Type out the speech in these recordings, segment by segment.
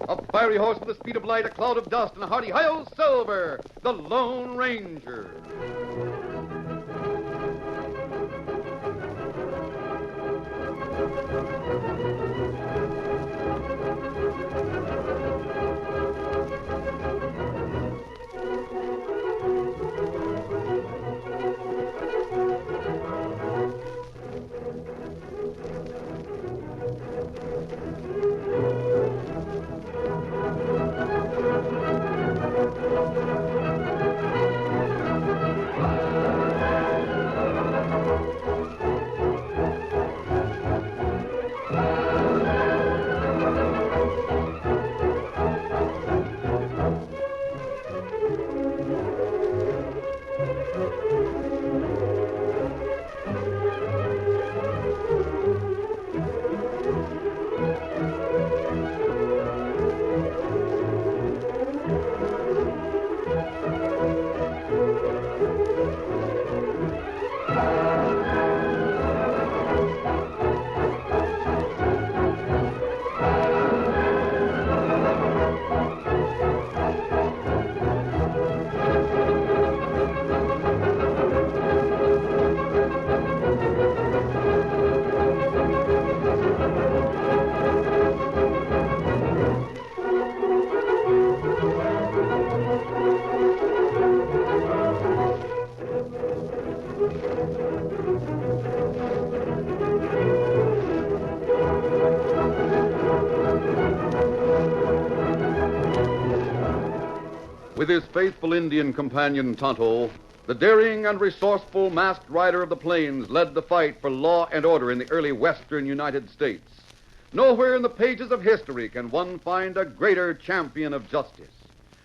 A fiery horse with the speed of light, a cloud of dust, and a hearty hi-yo Silver, the Lone Ranger. With his faithful Indian companion Tonto, the daring and resourceful masked rider of the plains led the fight for law and order in the early western United States. Nowhere in the pages of history can one find a greater champion of justice.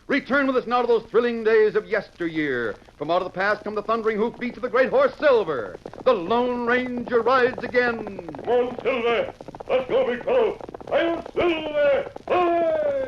Return with us now to those thrilling days of yesteryear. From out of the past come the thundering hoofbeats of the great horse Silver. The Lone Ranger rides again. Come on, Silver. Let's go, big fellow. I'm Silver. Hooray!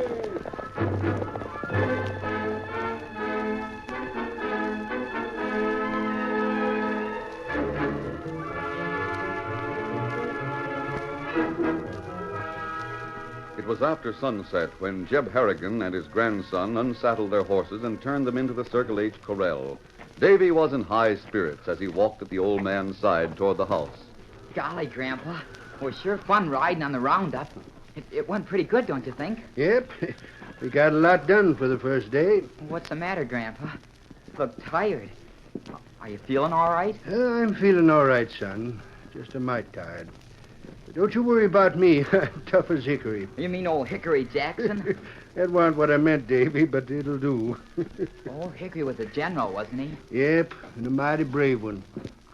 It was after sunset when Jeb Harrigan and his grandson unsaddled their horses and turned them into the Circle H corral. Davy was in high spirits as he walked at the old man's side toward the house. Golly, Grandpa. It was sure fun riding on the roundup. It went pretty good, don't you think? Yep. We got a lot done for the first day. What's the matter, Grandpa? You look tired. Are you feeling all right? I'm feeling all right, son. Just a mite tired. But don't you worry about me. I'm tough as hickory. You mean old Hickory Jackson? That wasn't what I meant, Davy, but it'll do. Old Hickory was a general, wasn't he? Yep, and a mighty brave one.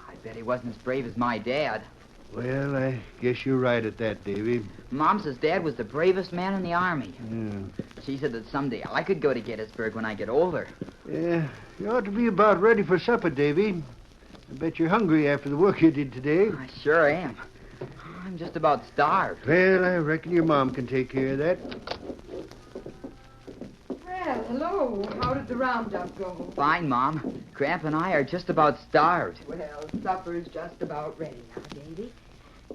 I bet he wasn't as brave as my dad. Well, I guess you're right at that, Davy. Mom says Dad was the bravest man in the Army. Yeah. She said that someday I could go to Gettysburg when I get older. Yeah, you ought to be about ready for supper, Davy. I bet you're hungry after the work you did today. I sure am. I'm just about starved. Well, I reckon your mom can take care of that. Well, hello. How did the roundup go? Fine, Mom. Grandpa and I are just about starved. Well, supper's just about ready now, Davy.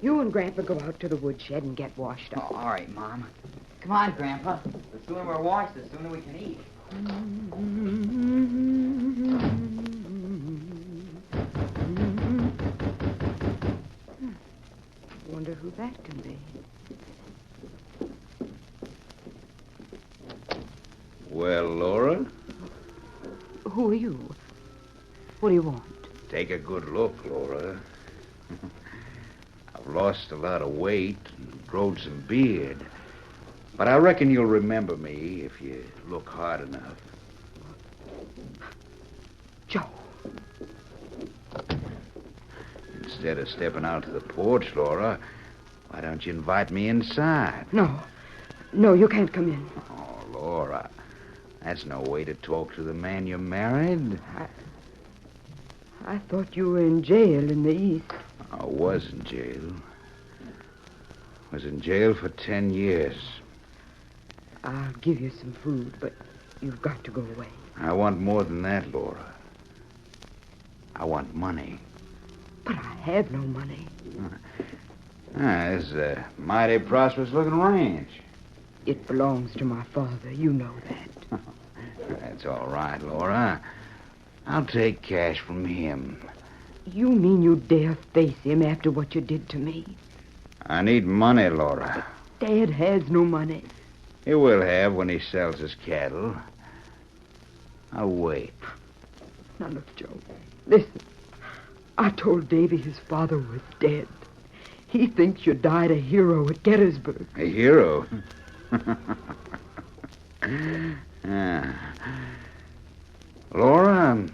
You and Grandpa go out to the woodshed and get washed up. Oh, all right, Mom. Come on, Grandpa. The sooner we're washed, the sooner we can eat. Wonder who that can be. Well, Laura? Who are you? What do you want? Take a good look, Laura. I've lost a lot of weight and grown some beard. But I reckon you'll remember me if you look hard enough. Joe. Instead of stepping out to the porch, Laura, why don't you invite me inside? No. No, you can't come in. Oh, Laura, that's no way to talk to the man you married. I thought you were in jail in the East. I was in jail. Was in jail for 10 years. I'll give you some food, but you've got to go away. I want more than that, Laura. I want money. But I have no money. This is a mighty prosperous-looking ranch. It belongs to my father. You know that. That's all right, Laura. I'll take cash from him. You mean you dare face him after what you did to me? I need money, Laura. Dad has no money. He will have when he sells his cattle. I'll wait. Now, look, Joe. Listen. I told Davy his father was dead. He thinks you died a hero at Gettysburg. A hero? Yeah. Laura,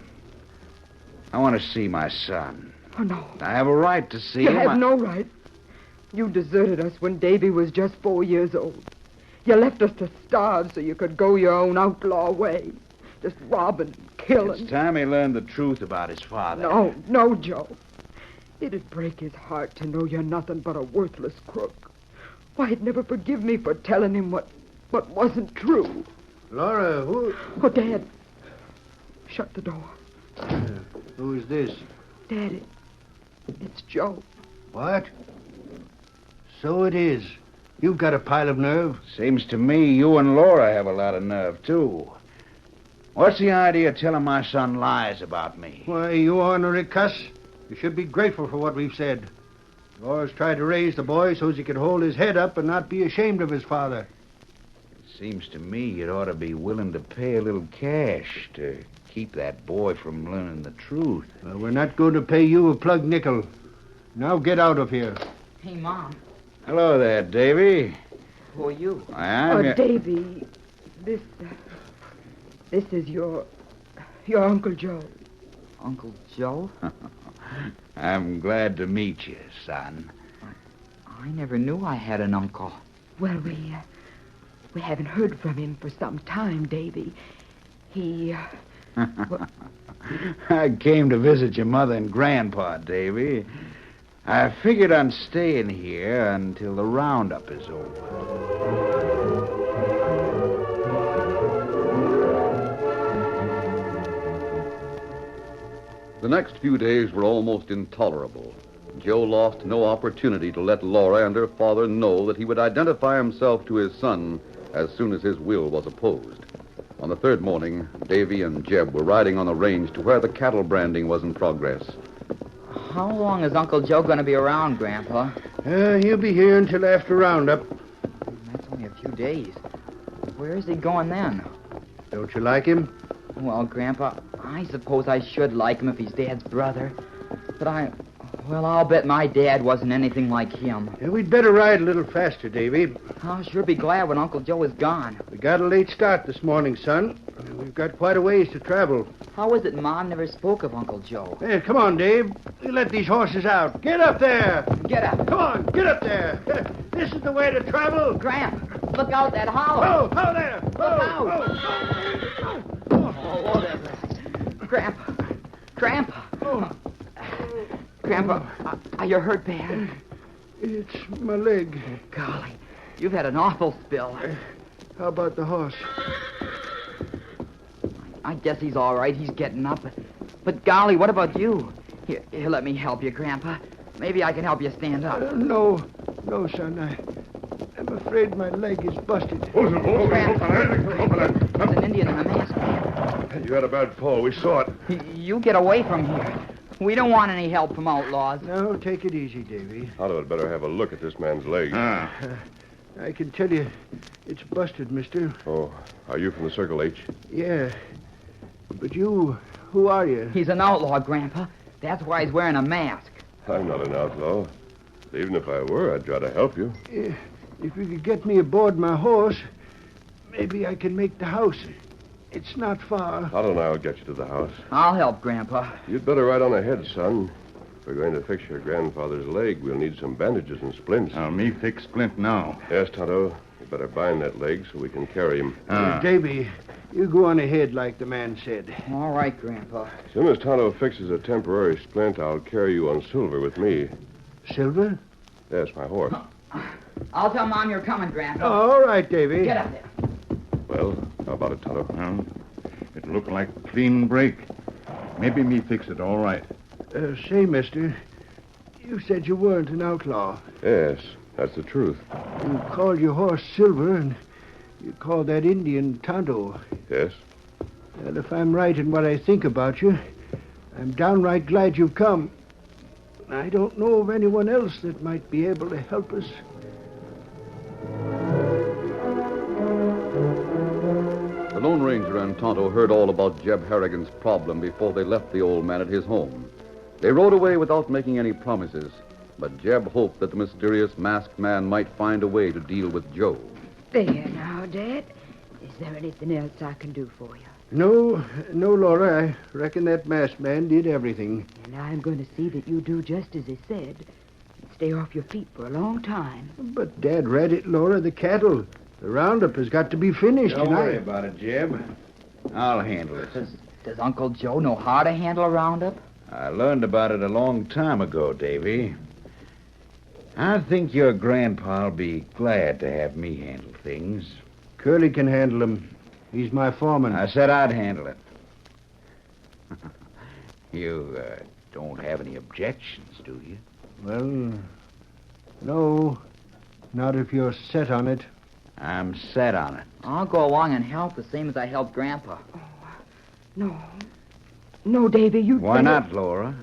I want to see my son. Oh, no. I have a right to see You him. have no right. You deserted us when Davy was just 4 years old. You left us to starve so you could go your own outlaw way. Just robbing and killing. It's time he learned the truth about his father. No, Joe. It'd break his heart to know you're nothing but a worthless crook. Why, he'd never forgive me for telling him what wasn't true. Laura, who... Oh, Dad. Shut the door. Who is this? Daddy. It's Joe. What? So it is. You've got a pile of nerve. Seems to me you and Laura have a lot of nerve, too. What's the idea of telling my son lies about me? Why, you ornery cuss. You should be grateful for what we've said. Laura's tried to raise the boy so he could hold his head up and not be ashamed of his father. Seems to me you'd ought to be willing to pay a little cash to keep that boy from learning the truth. Well, we're not going to pay you a plug nickel. Now get out of here. Hey, Mom. Hello there, Davy. Who are you? I'm your... Davy, this is your Uncle Joe. Uncle Joe? I'm glad to meet you, son. I never knew I had an uncle. Well, we haven't heard from him for some time, Davy. He, I came to visit your mother and grandpa, Davy. I figured on staying here until the roundup is over. The next few days were almost intolerable. Joe lost no opportunity to let Laura and her father know that he would identify himself to his son as soon as his will was opposed. On the third morning, Davy and Jeb were riding on the range to where the cattle branding was in progress. How long is Uncle Joe going to be around, Grandpa? He'll be here until after roundup. That's only a few days. Where is he going then? Don't you like him? Well, Grandpa, I suppose I should like him if he's Dad's brother. But I'll bet my dad wasn't anything like him. We'd better ride a little faster, Davy. I'll sure be glad when Uncle Joe is gone. We got a late start this morning, son. We've got quite a ways to travel. How is it Mom never spoke of Uncle Joe? Hey, come on, Dave. You let these horses out. Get up there. Get up. Come on, get up there. This is the way to travel. Gramp, look out that hollow. Oh, there. Look out. Oh, there. Grandpa. Grandpa, are you hurt bad? It's my leg. Golly, you've had an awful spill. How about the horse? I guess he's all right. He's getting up. But golly, what about you? Here, let me help you, Grandpa. Maybe I can help you stand up. No, son. I'm afraid my leg is busted. There's an Indian in a mask, man. You had a bad fall. We saw it. You get away from here. We don't want any help from outlaws. No, take it easy, Davy. Otto had better have a look at this man's leg. I can tell you it's busted, mister. Oh, are you from the Circle H? Yeah. But you, who are you? He's an outlaw, Grandpa. That's why he's wearing a mask. I'm not an outlaw. Even if I were, I'd try to help you. If you could get me aboard my horse, maybe I can make the house. It's not far. Otto and I'll get you to the house. I'll help, Grandpa. You'd better ride on ahead, son. If we're going to fix your grandfather's leg, we'll need some bandages and splints. Me fix splint now. Yes, Tonto. You better bind that leg so we can carry him. Davy, you go on ahead like the man said. All right, Grandpa. As soon as Tonto fixes a temporary splint, I'll carry you on Silver with me. Silver? Yes, my horse. I'll tell Mom you're coming, Grandpa. Oh, all right, Davy. Get up there. Well, how about it, Tonto? Well, it look like clean break. Maybe me fix it all right. Say, mister, You said you weren't an outlaw. Yes, that's the truth. You called your horse Silver, and you called that Indian Tonto. Yes? Well, if I'm right in what I think about you, I'm downright glad you've come. I don't know of anyone else that might be able to help us. The Lone Ranger and Tonto heard all about Jeb Harrigan's problem before they left the old man at his home. They rode away without making any promises, but Jeb hoped that the mysterious masked man might find a way to deal with Joe. There now, Dad. Is there anything else I can do for you? No, Laura. I reckon that masked man did everything. And I'm going to see that you do just as he said. And stay off your feet for a long time. But Dad read it, Laura. The cattle. The roundup has got to be finished. Don't and worry about it, Jeb. I'll handle it. Does Uncle Joe know how to handle a roundup? I learned about it a long time ago, Davy. I think your grandpa'll be glad to have me handle things. Curly can handle him. He's my foreman. I said I'd handle it. You don't have any objections, do you? Well, no. Not if you're set on it. I'm set on it. I'll go along and help the same as I helped Grandpa. No. No, Davy, you... Why not, Laura?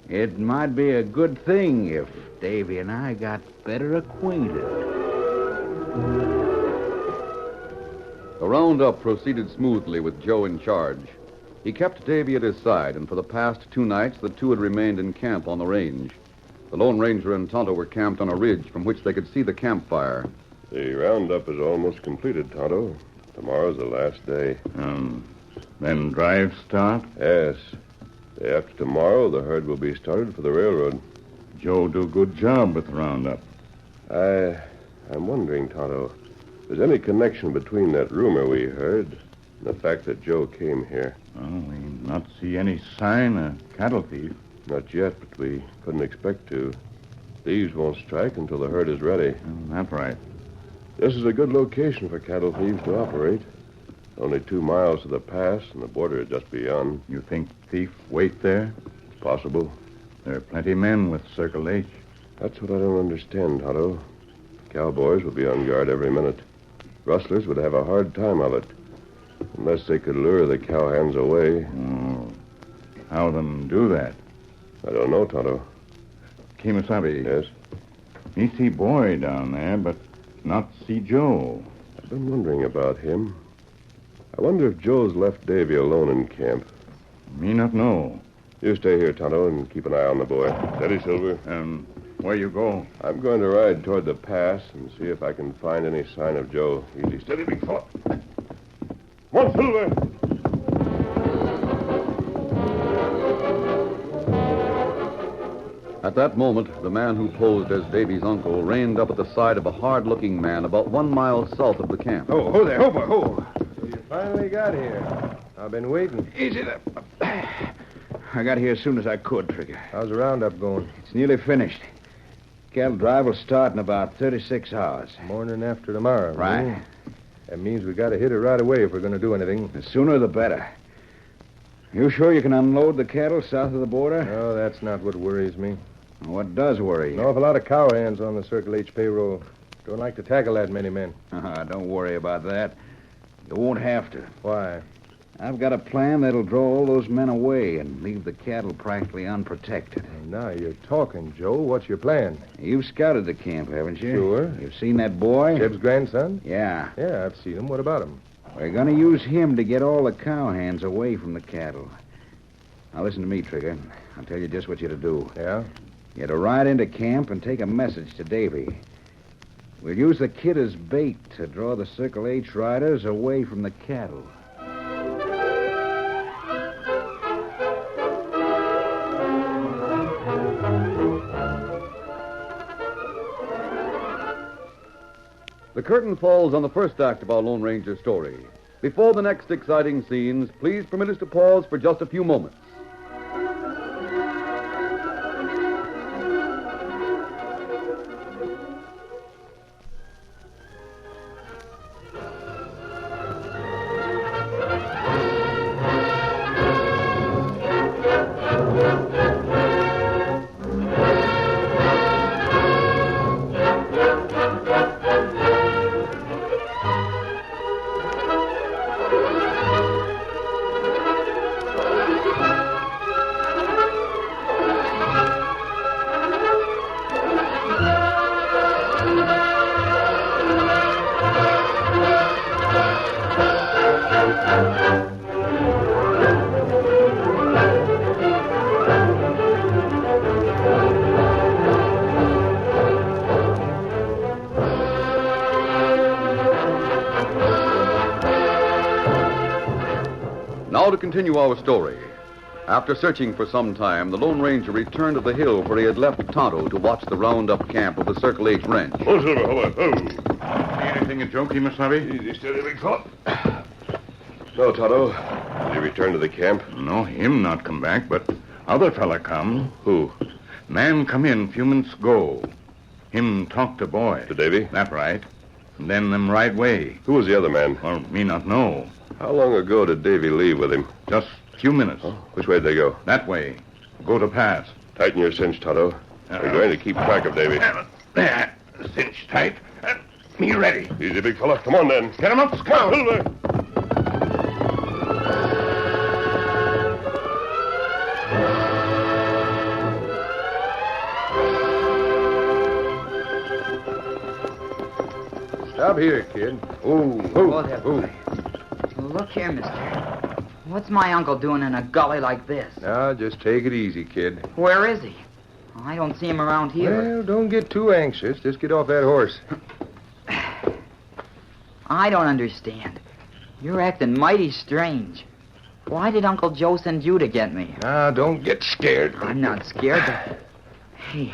It might be a good thing if Davy and I got better acquainted. The roundup proceeded smoothly with Joe in charge. He kept Davy at his side, and for the past 2 nights, the two had remained in camp on the range. The Lone Ranger and Tonto were camped on a ridge from which they could see the campfire. The roundup is almost completed, Tonto. Tomorrow's the last day. Then drive start? Yes. Day after tomorrow, the herd will be started for the railroad. Joe do a good job with the roundup. I'm wondering, Tonto, if there's any connection between that rumor we heard and the fact that Joe came here. Well, we not see any sign of cattle thief. Not yet, but we couldn't expect to. Thieves won't strike until the herd is ready. That's right. This is a good location for cattle thieves to operate. Only 2 miles to the pass, and the border is just beyond. You think thief wait there? It's possible. There are plenty men with Circle H. That's what I don't understand, Tonto. Cowboys will be on guard every minute. Rustlers would have a hard time of it, unless they could lure the cowhands away. How them do that? I don't know, Tonto. Kimasabi. Yes? Me see boy down there, but not see Joe. I've been wondering about him. I wonder if Joe's left Davy alone in camp. Me not know. You stay here, Tonto, and keep an eye on the boy. Steady, Silver. Where you go? I'm going to ride toward the pass and see if I can find any sign of Joe. Easy, steady, big fella. Come on, Silver! At that moment, the man who posed as Davy's uncle reined up at the side of a hard-looking man about 1 mile south of the camp. Oh, there, ho, ho. You finally got here. I've been waiting. Easy there. I got here as soon as I could, Trigger. How's the roundup going? It's nearly finished. Cattle drive will start in about 36 hours. Morning after tomorrow. Right. Hmm? That means we got to hit it right away if we're going to do anything. The sooner the better. You sure you can unload the cattle south of the border? No, that's not what worries me. What does worry An you? awful lot of cowhands on the Circle H payroll. Don't like to tackle that many men. Don't worry about that. You won't have to. Why? I've got a plan that'll draw all those men away and leave the cattle practically unprotected. Now you're talking, Joe. What's your plan? You've scouted the camp, haven't you? Sure. You've seen that boy? Jeb's grandson? Yeah. Yeah, I've seen him. What about him? We're going to use him to get all the cowhands away from the cattle. Now, listen to me, Trigger. I'll tell you just what you're to do. Yeah? You're to ride into camp and take a message to Davy. We'll use the kid as bait to draw the Circle H riders away from the cattle. The curtain falls on the first act of our Lone Ranger story. Before the next exciting scenes, please permit us to pause for just a few moments. Now to continue our story. After searching for some time, the Lone Ranger returned to the hill where he had left Tonto to watch the roundup camp of the Circle H ranch. Oh, Silver, See anything in Joe, Kemosabe? Easy, steady, big fella. No, Tonto. Did he return to the camp? No, him not come back, but other fella come. Who? Man come in few minutes ago. Him talk to boy. To Davy? That right. And then them right way. Who was the other man? Or me not know. How long ago did Davy leave with him? Just few minutes. Oh, which way did they go? That way. Go to pass. Tighten your cinch, Tonto. We're going to keep track of Davy. There. Cinch tight. Me ready. Easy, big fella. Come on, then. Get him up, Scout. Silver. Stop here, kid. Whoa there, boy. Look here, mister. What's my uncle doing in a gully like this? Now, just take it easy, kid. Where is he? I don't see him around here. Well, don't get too anxious. Just get off that horse. I don't understand. You're acting mighty strange. Why did Uncle Joe send you to get me? Now, don't get scared. I'm not scared. Hey,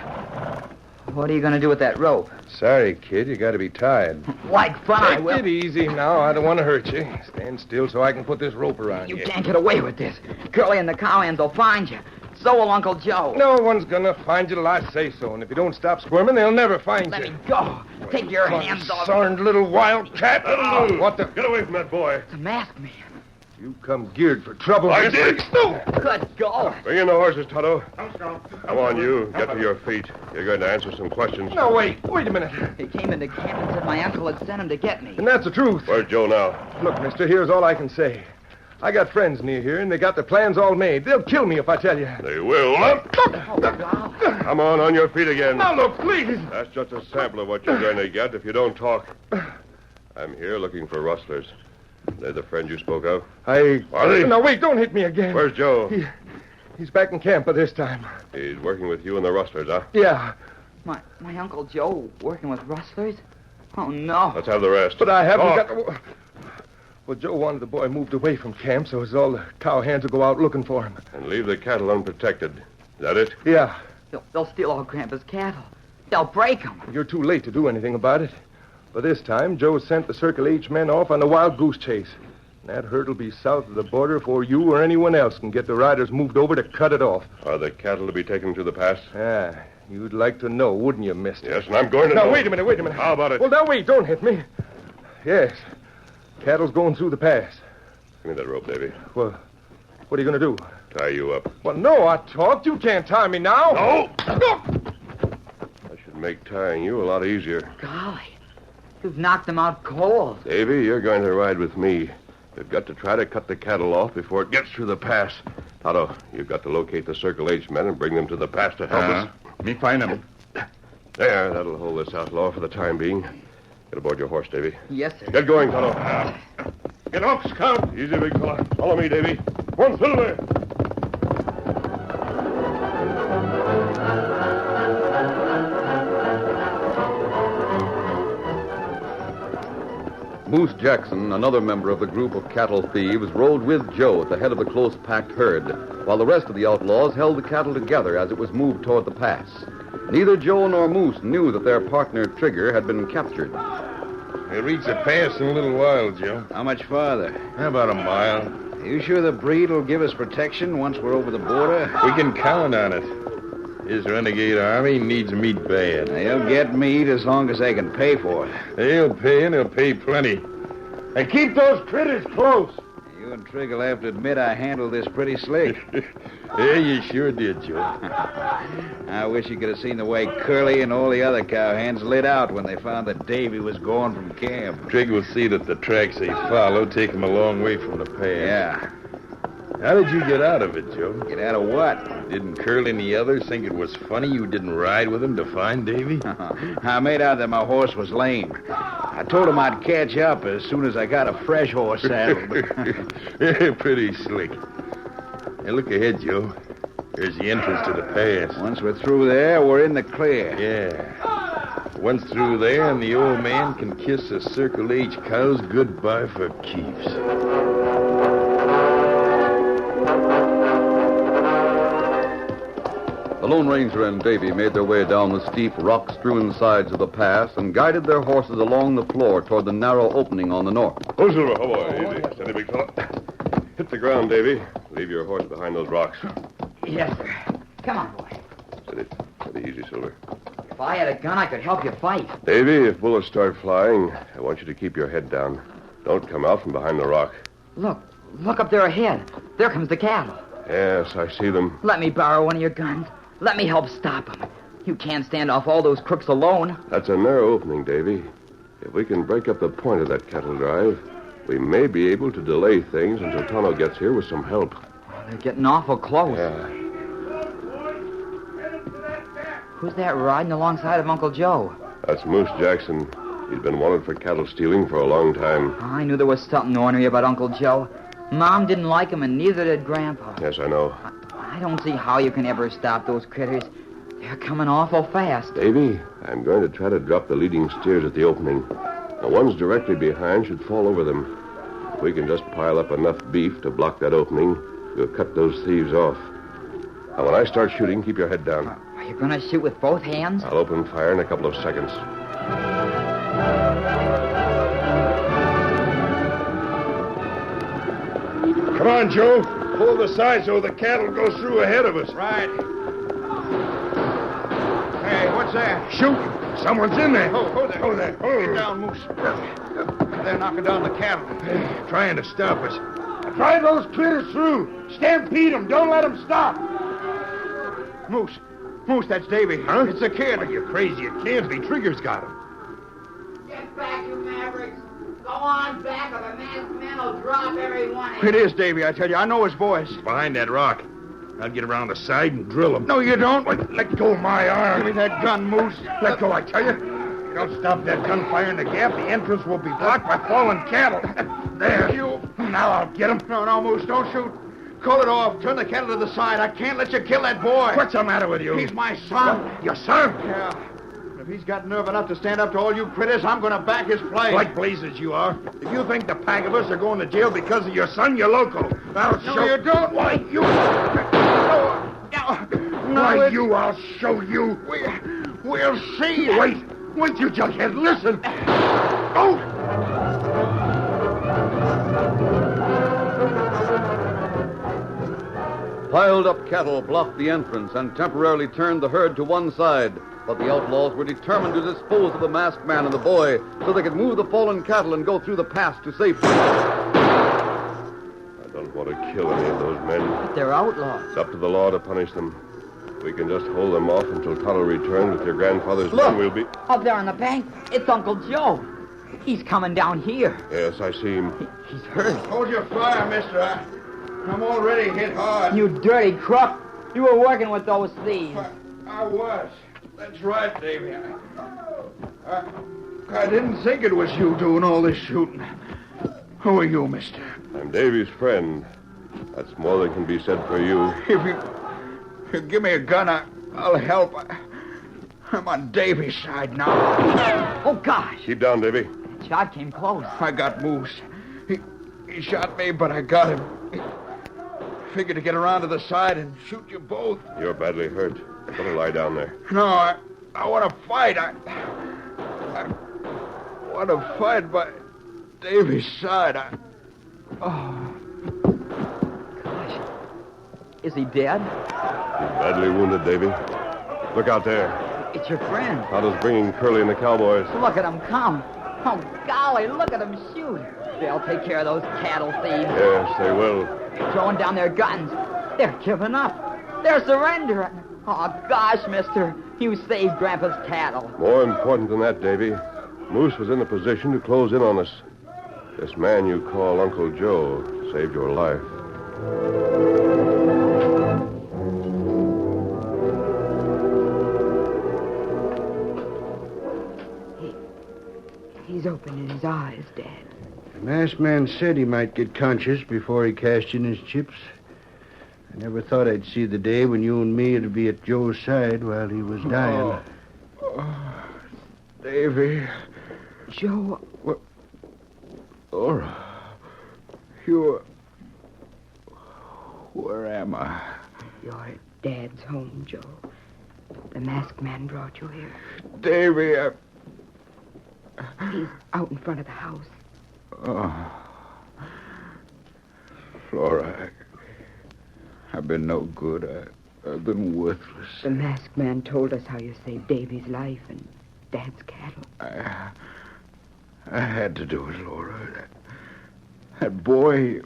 what are you going to do with that rope? Sorry, kid. You got to be tied. Like fun, I Take will. it easy now. I don't want to hurt you. Stand still so I can put this rope around you. You can't get away with this. Curly and the cowhands will find you. So will Uncle Joe. No one's gonna find you till I say so, and if you don't stop squirming, they'll never find Let you. me go. Take your hands off. Concerned little wildcat. What the? Get away from that boy. It's a masked man. You come geared for trouble. I did. Good God. Bring in the horses, Tonto. Come on, you. Get to your feet. You're going to answer some questions. No, wait a minute. He came into camp and said my uncle had sent him to get me. And that's the truth. Where's Joe now? Look, mister, here's all I can say. I got friends near here, and they got their plans all made. They'll kill me if I tell you. They will. Oh, God. Come on your feet again. Now, look, please. That's just a sample of what you're going to get if you don't talk. I'm here looking for rustlers. They're the friends you spoke of? Marty? Now, wait, don't hit me again. Where's Joe? He's back in camp by this time. He's working with you and the rustlers, huh? Yeah, My Uncle Joe working with rustlers? Oh, no. Let's have the rest. but I haven't Talk. got the... Well, Joe wanted the boy moved away from camp so as all the cowhands will go out looking for him. And leave the cattle unprotected. Is that it? Yeah, They'll steal all Grandpa's cattle. They'll break them. you're too late to do anything about it. By this time, Joe sent the Circle H men off on a wild goose chase. And that herd will be south of the border before you or anyone else can get the riders moved over to cut it off. Are the cattle to be taken to the pass? Ah, you'd like to know, wouldn't you, mister? Yes, and I'm going to Now, know. wait a minute. How about it? Well, now, wait, don't hit me. Yes, cattle's going through the pass. Give me that rope, Davy. Well, what are you going to do? Tie you up. Well, no, I talked. You can't tie me now. No! No! I should make tying you a lot easier. Golly, you've knocked them out cold. Davy, you're going to ride with me. We've got to try to cut the cattle off before it gets through the pass. Tonto, you've got to locate the Circle H men and bring them to the pass to help us. Me find him. There, that'll hold this outlaw for the time being. Get aboard your horse, Davy. Yes, sir. Get going, Tonto. Get off, Scout. Easy, big fella. Follow me, Davy. One Silver. Moose Jackson, another member of the group of cattle thieves, rode with Joe at the head of the close-packed herd, while the rest of the outlaws held the cattle together as it was moved toward the pass. Neither Joe nor Moose knew that their partner, Trigger, had been captured. We'll reach the pass in a little while, Joe. How much farther? About a mile. You sure the breed will give us protection once we're over the border? We can count on it. This renegade army needs meat bad. They'll get meat as long as they can pay for it. They'll pay, and they'll pay plenty. And keep those critters close. You and Trigger will have to admit I handled this pretty slick. Yeah, you sure did, Joe. I wish you could have seen the way Curly and all the other cowhands lit out when they found that Davy was gone from camp. Trig will see that the tracks they follow take them a long way from the pass. Yeah. How did you get out of it, Joe? Get out of what? Didn't Curly and the others think it was funny you didn't ride with him to find Davy? I made out that my horse was lame. I told him I'd catch up as soon as I got a fresh horse saddled. Yeah, pretty slick. Hey, look ahead, Joe. There's the entrance to the pass. Once we're through there, we're in the clear. Yeah. Once through there, and the old man can kiss the Circle H cows goodbye for keeps. The Lone Ranger and Davy made their way down the steep, rock-strewn sides of the pass and guided their horses along the floor toward the narrow opening on the north. Oh, Silver, how are you? Easy. Steady, big fella. Hit the ground, Davy. Leave your horse behind those rocks. Yes, sir. Come on, boy. Steady, easy, Silver. If I had a gun, I could help you fight. Davy, if bullets start flying, I want you to keep your head down. Don't come out from behind the rock. Look up there ahead. There comes the cattle. Yes, I see them. Let me borrow one of your guns. Let me help stop them. You can't stand off all those crooks alone. That's a narrow opening, Davy. If we can break up the point of that cattle drive, we may be able to delay things until Tonto gets here with some help. They're getting awful close. Yeah. Who's that riding alongside of Uncle Joe? That's Moose Jackson. He's been wanted for cattle stealing for a long time. I knew there was something ornery about Uncle Joe. Mom didn't like him, and neither did Grandpa. Yes, I know. I don't see how you can ever stop those critters. They're coming awful fast. Davy, I'm going to try to drop the leading steers at the opening. The ones directly behind should fall over them. If we can just pile up enough beef to block that opening, we'll cut those thieves off. Now, when I start shooting, keep your head down. Are you going to shoot with both hands? I'll open fire in a couple of seconds. Come on, Joe. Pull the side so the cattle go through ahead of us. Right. Hey, what's that? Shoot! Someone's in there. Oh, there. Oh, there. Get down, Moose. They're knocking down the cattle. Trying to stop us. Drive those critters through. Stampede them. Don't let them stop. Moose, that's Davy. Huh? It's a kid. Are you crazy? It can't be. Trigger's got him. Get back, you mavericks. Go on back, or the masked man will drop every one of It is Davy, I tell you. I know his voice. Behind that rock. I'll get around the side and drill him. No, you don't. Let go of my arm. Give me that gun, Moose. Let go, I tell you. If you don't stop that gunfire in the gap, the entrance will be blocked by fallen cattle. There. You. Now I'll get him. No, Moose, don't shoot. Call it off. Turn the cattle to the side. I can't let you kill that boy. What's the matter with you? He's my son. What? Your son? Yeah. If he's got nerve enough to stand up to all you critters, I'm going to back his play. Like blazes you are. If you think the pack of us are going to jail because of your son, you're loco. I'll show... No, you don't. Why, you... Why, you, I'll show you. We'll see. Wait, you jughead, listen. Oh! Piled up cattle blocked the entrance and temporarily turned the herd to one side. But the outlaws were determined to dispose of the masked man and the boy so they could move the fallen cattle and go through the pass to safety. I don't want to kill any of those men. But they're outlaws. It's up to the law to punish them. We can just hold them off until Tonto returns with your grandfather's Look, men. We'll be... up there on the bank, it's Uncle Joe. He's coming down here. Yes, I see him. He's hurt. Hold your fire, mister. I'm already hit hard. You dirty crook. You were working with those thieves. I was. That's right, Davy. I didn't think it was you doing all this shooting. Who are you, mister? I'm Davy's friend. That's more than can be said for you. If you give me a gun, I'll help. I'm on Davy's side now. Oh, gosh. Keep down, Davy. That shot came close. I got Moose. He shot me, but I got him. Figured to get around to the side and shoot you both. You're badly hurt. Better lie down there. No, I want to fight. I want to fight by Davy's side. Gosh. Is he dead? He's badly wounded, Davy. Look out there. It's your friend. Tonto's bringing Curly and the cowboys. Look at him come. Oh, golly, look at him shoot. They'll take care of those cattle thieves. Yes, they will. They're throwing down their guns. They're giving up. They're surrendering. Oh, gosh, mister. You saved Grandpa's cattle. More important than that, Davy, Moose was in a position to close in on us. This man you call Uncle Joe saved your life. He's opening his eyes, Dad. The masked man said he might get conscious before he cashed in his chips. I never thought I'd see the day when you and me would be at Joe's side while he was dying. Davy. Joe, Laura. You're... Where am I? you're at Dad's home, Joe. The masked man brought you here. Davy, He's out in front of the house. Flora, I've been no good. I've been worthless. The masked man told us how you saved Davy's life and Dad's cattle. I had to do it, Laura. That boy,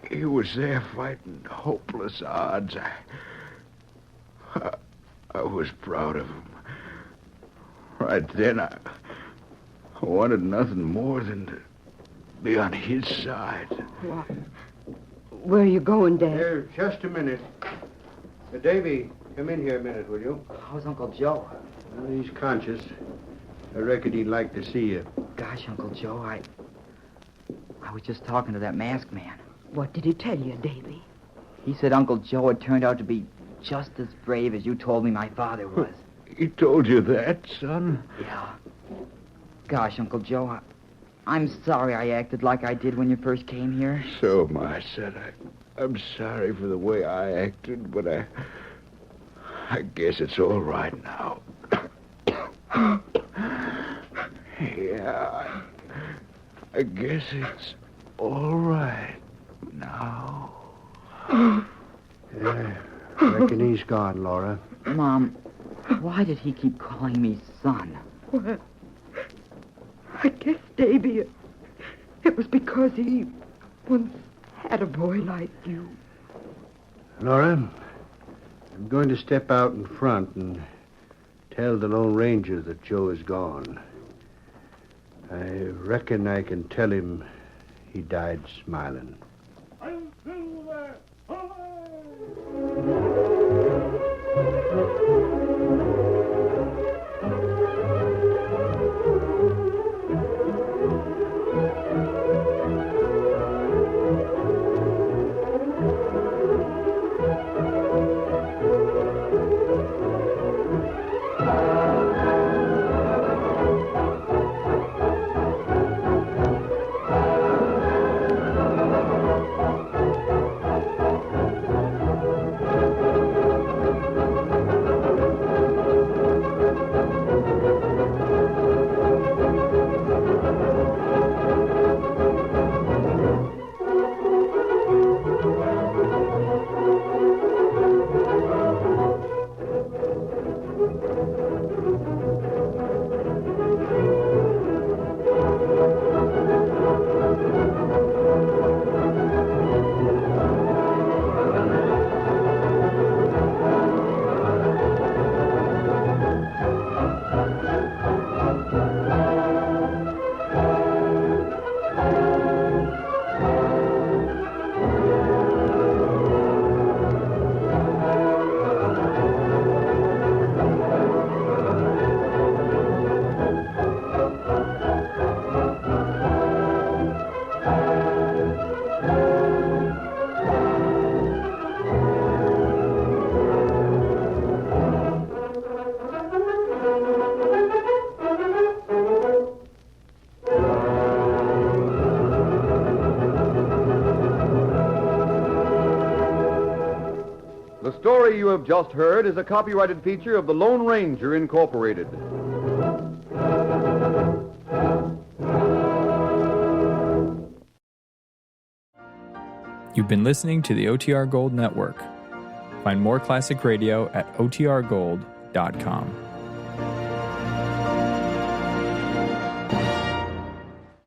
he was there fighting hopeless odds. I was proud of him. Right then, I wanted nothing more than to be on his side. What? Where are you going, Dad? Here, just a minute. Davy, come in here a minute, will you? How's Uncle Joe? Well, he's conscious. I reckon he'd like to see you. Gosh, Uncle Joe, I was just talking to that masked man. What did he tell you, Davy? He said Uncle Joe had turned out to be just as brave as you told me my father was. He told you that, son? Yeah. Gosh, Uncle Joe, I'm sorry I acted like I did when you first came here. So am I, son. I'm sorry for the way I acted, but I guess it's all right now. Yeah, I guess it's all right now. Yeah, I reckon he's gone, Laura. Mom, why did he keep calling me son? Well, I guess, Davy, it was because he once had a boy like you. Laura, I'm going to step out in front and tell the Lone Ranger that Joe is gone. I reckon I can tell him he died smiling. The story you have just heard is a copyrighted feature of the Lone Ranger, Incorporated. You've been listening to the OTR Gold Network. Find more classic radio at otrgold.com.